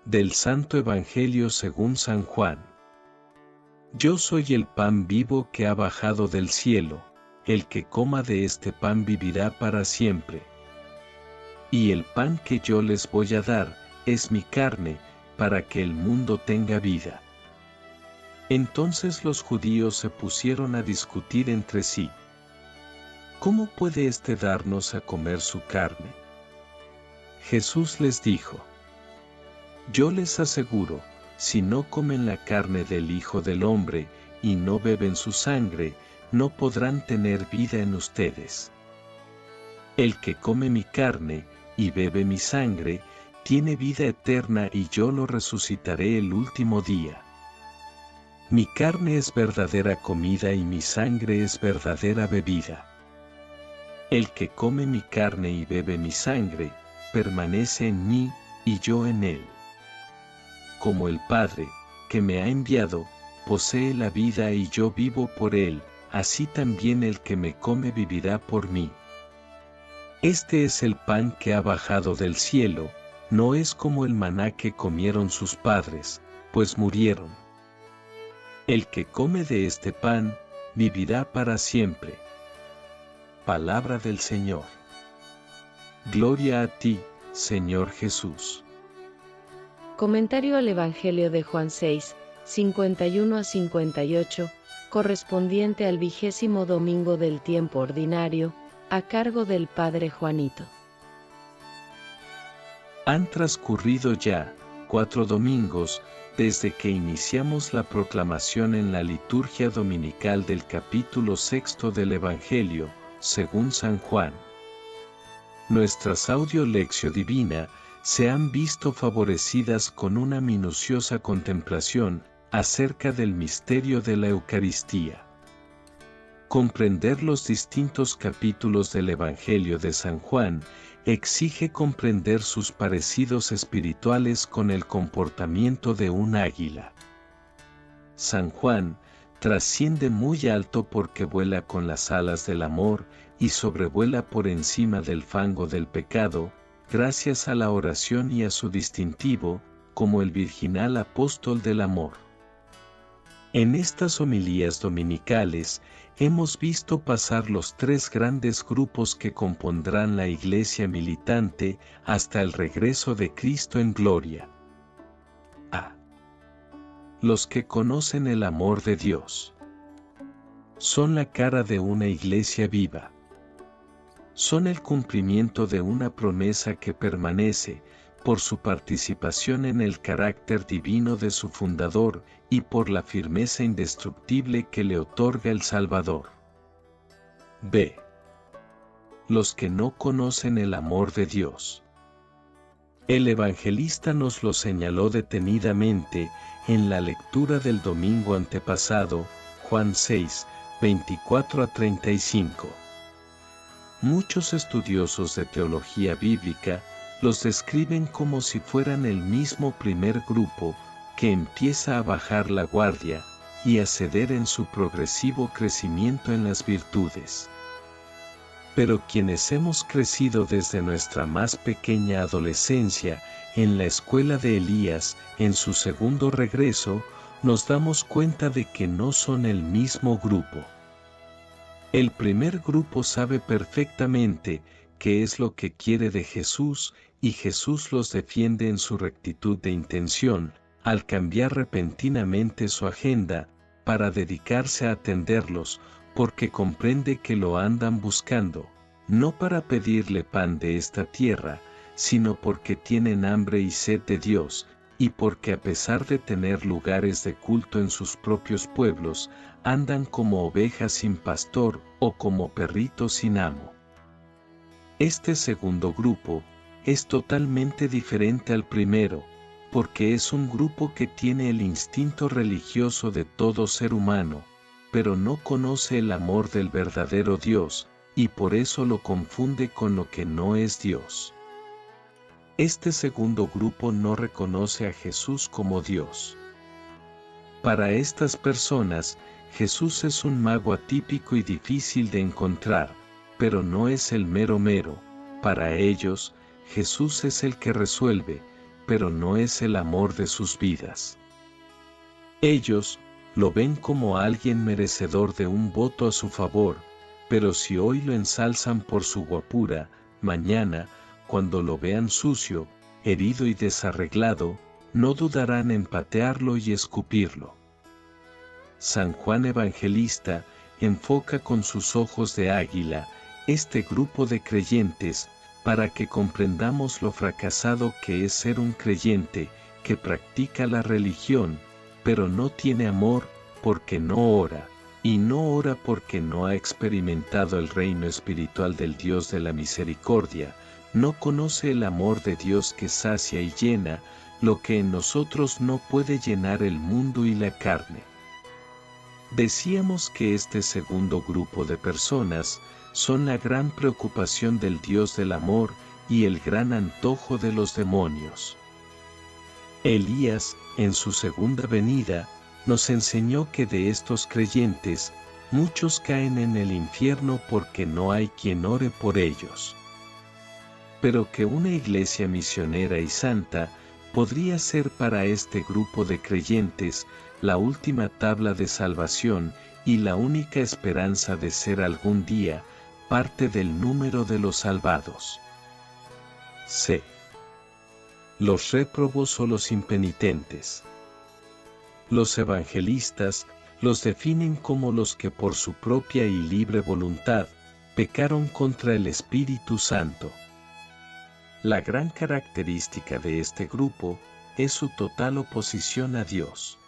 Del Santo Evangelio según San Juan. Yo soy el pan vivo que ha bajado del cielo, el que coma de este pan vivirá para siempre. Y el pan que yo les voy a dar, es mi carne, para que el mundo tenga vida. Entonces los judíos se pusieron a discutir entre sí. ¿Cómo puede éste darnos a comer su carne? Jesús les dijo: Yo les aseguro, si no comen la carne del Hijo del Hombre, y no beben su sangre, no podrán tener vida en ustedes. El que come mi carne, y bebe mi sangre, tiene vida eterna y yo lo resucitaré el último día. Mi carne es verdadera comida y mi sangre es verdadera bebida. El que come mi carne y bebe mi sangre, permanece en mí, y yo en él. Como el Padre, que me ha enviado, posee la vida y yo vivo por él, así también el que me come vivirá por mí. Este es el pan que ha bajado del cielo, no es como el maná que comieron sus padres, pues murieron. El que come de este pan, vivirá para siempre. Palabra del Señor. Gloria a ti, Señor Jesús. Comentario al Evangelio de Juan 6, 51 a 58, correspondiente al 20º domingo del tiempo ordinario, a cargo del Padre Juanito. Han transcurrido ya 4 domingos desde que iniciamos la proclamación en la liturgia dominical del capítulo 6 del Evangelio, según San Juan. Nuestras audio lectio divina se han visto favorecidas con una minuciosa contemplación acerca del misterio de la Eucaristía. Comprender los distintos capítulos del Evangelio de San Juan exige comprender sus parecidos espirituales con el comportamiento de un águila. San Juan trasciende muy alto porque vuela con las alas del amor y sobrevuela por encima del fango del pecado, gracias a la oración y a su distintivo, como el virginal apóstol del amor. En estas homilías dominicales, hemos visto pasar los 3 grandes grupos que compondrán la Iglesia militante hasta el regreso de Cristo en gloria. A. Los que conocen el amor de Dios. Son la cara de una Iglesia viva. Son el cumplimiento de una promesa que permanece, por su participación en el carácter divino de su fundador, y por la firmeza indestructible que le otorga el Salvador. B. Los que no conocen el amor de Dios. El evangelista nos lo señaló detenidamente en la lectura del domingo antepasado, Juan 6, 24 a 35. Muchos estudiosos de teología bíblica los describen como si fueran el mismo primer grupo que empieza a bajar la guardia y a ceder en su progresivo crecimiento en las virtudes. Pero quienes hemos crecido desde nuestra más pequeña adolescencia en la escuela de Elías en su segundo regreso, nos damos cuenta de que no son el mismo grupo. El primer grupo sabe perfectamente qué es lo que quiere de Jesús, y Jesús los defiende en su rectitud de intención, al cambiar repentinamente su agenda, para dedicarse a atenderlos, porque comprende que lo andan buscando, no para pedirle pan de esta tierra, sino porque tienen hambre y sed de Dios, y porque a pesar de tener lugares de culto en sus propios pueblos, andan como ovejas sin pastor o como perritos sin amo. Este segundo grupo es totalmente diferente al primero, porque es un grupo que tiene el instinto religioso de todo ser humano, pero no conoce el amor del verdadero Dios, y por eso lo confunde con lo que no es Dios. Este segundo grupo no reconoce a Jesús como Dios. Para estas personas, Jesús es un mago atípico y difícil de encontrar, pero no es el mero mero. Para ellos, Jesús es el que resuelve, pero no es el amor de sus vidas. Ellos lo ven como alguien merecedor de un voto a su favor, pero si hoy lo ensalzan por su guapura, mañana, cuando lo vean sucio, herido y desarreglado, no dudarán en patearlo y escupirlo. San Juan Evangelista enfoca con sus ojos de águila este grupo de creyentes, para que comprendamos lo fracasado que es ser un creyente que practica la religión, pero no tiene amor porque no ora, y no ora porque no ha experimentado el reino espiritual del Dios de la misericordia, no conoce el amor de Dios que sacia y llena, lo que en nosotros no puede llenar el mundo y la carne. Decíamos que este segundo grupo de personas son la gran preocupación del Dios del amor y el gran antojo de los demonios. Elías, en su segunda venida, nos enseñó que de estos creyentes, muchos caen en el infierno porque no hay quien ore por ellos. Pero que una iglesia misionera y santa podría ser para este grupo de creyentes la última tabla de salvación y la única esperanza de ser algún día parte del número de los salvados. C. Los réprobos o los impenitentes. Los evangelistas los definen como los que por su propia y libre voluntad pecaron contra el Espíritu Santo. La gran característica de este grupo es su total oposición a Dios.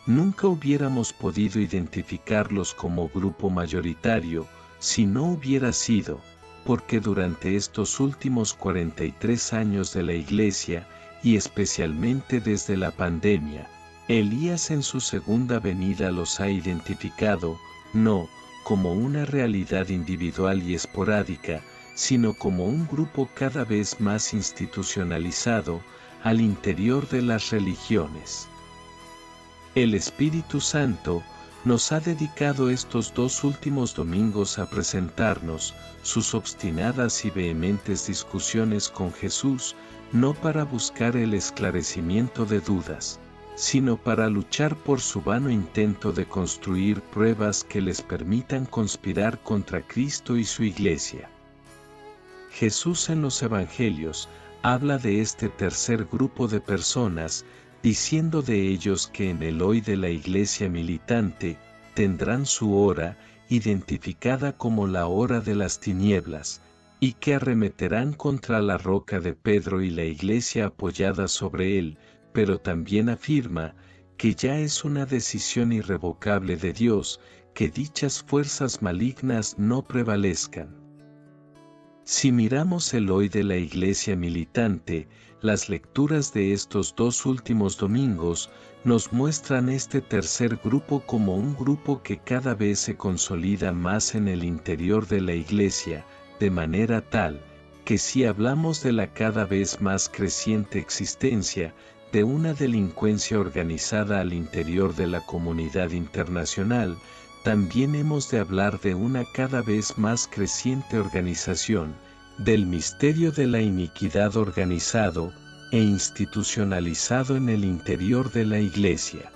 Nunca hubiéramos podido identificarlos como grupo mayoritario si no hubiera sido, porque durante estos últimos 43 años de la Iglesia, y especialmente desde la pandemia, Elías en su segunda venida los ha identificado, no como una realidad individual y esporádica, sino como un grupo cada vez más institucionalizado al interior de las religiones. El Espíritu Santo nos ha dedicado estos 2 últimos domingos a presentarnos sus obstinadas y vehementes discusiones con Jesús, no para buscar el esclarecimiento de dudas, sino para luchar por su vano intento de construir pruebas que les permitan conspirar contra Cristo y su Iglesia. Jesús en los Evangelios habla de este tercer grupo de personas, diciendo de ellos que en el hoy de la Iglesia militante tendrán su hora, identificada como la hora de las tinieblas, y que arremeterán contra la roca de Pedro y la Iglesia apoyada sobre él, pero también afirma que ya es una decisión irrevocable de Dios que dichas fuerzas malignas no prevalezcan. Si miramos el hoy de la Iglesia militante, las lecturas de estos 2 últimos domingos nos muestran este tercer grupo como un grupo que cada vez se consolida más en el interior de la Iglesia, de manera tal, que si hablamos de la cada vez más creciente existencia de una delincuencia organizada al interior de la comunidad internacional, también hemos de hablar de una cada vez más creciente organización del misterio de la iniquidad organizado e institucionalizado en el interior de la Iglesia.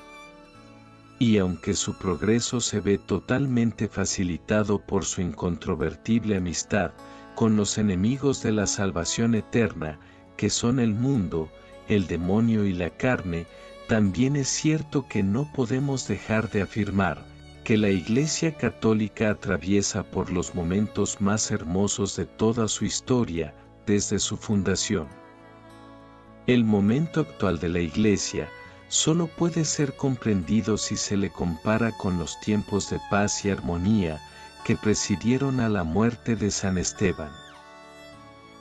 Y aunque su progreso se ve totalmente facilitado por su incontrovertible amistad con los enemigos de la salvación eterna, que son el mundo, el demonio y la carne, también es cierto que no podemos dejar de afirmar que la Iglesia Católica atraviesa por los momentos más hermosos de toda su historia, desde su fundación. El momento actual de la Iglesia solo puede ser comprendido si se le compara con los tiempos de paz y armonía que presidieron a la muerte de San Esteban.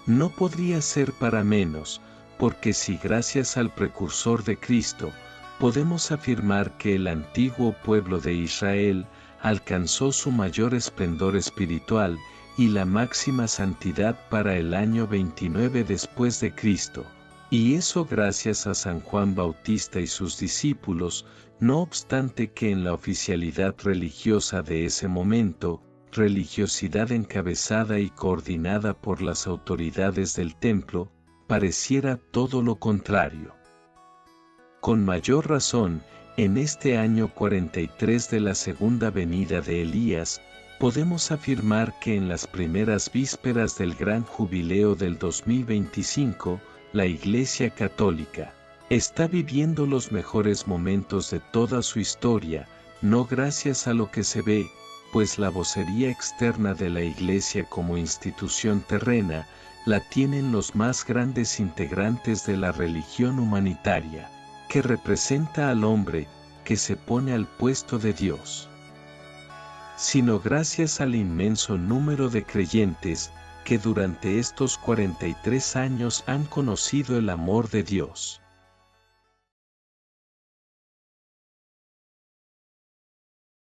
No podría ser para menos, porque si gracias al precursor de Cristo, podemos afirmar que el antiguo pueblo de Israel alcanzó su mayor esplendor espiritual y la máxima santidad para el año 29 después de Cristo, y eso gracias a San Juan Bautista y sus discípulos, no obstante que en la oficialidad religiosa de ese momento, religiosidad encabezada y coordinada por las autoridades del templo, pareciera todo lo contrario. Con mayor razón, en este año 43 de la segunda venida de Elías, podemos afirmar que en las primeras vísperas del gran jubileo del 2025, la Iglesia Católica está viviendo los mejores momentos de toda su historia, no gracias a lo que se ve, pues la vocería externa de la Iglesia como institución terrena, la tienen los más grandes integrantes de la religión humanitaria, que representa al hombre, que se pone al puesto de Dios, sino gracias al inmenso número de creyentes, que durante estos 43 años han conocido el amor de Dios.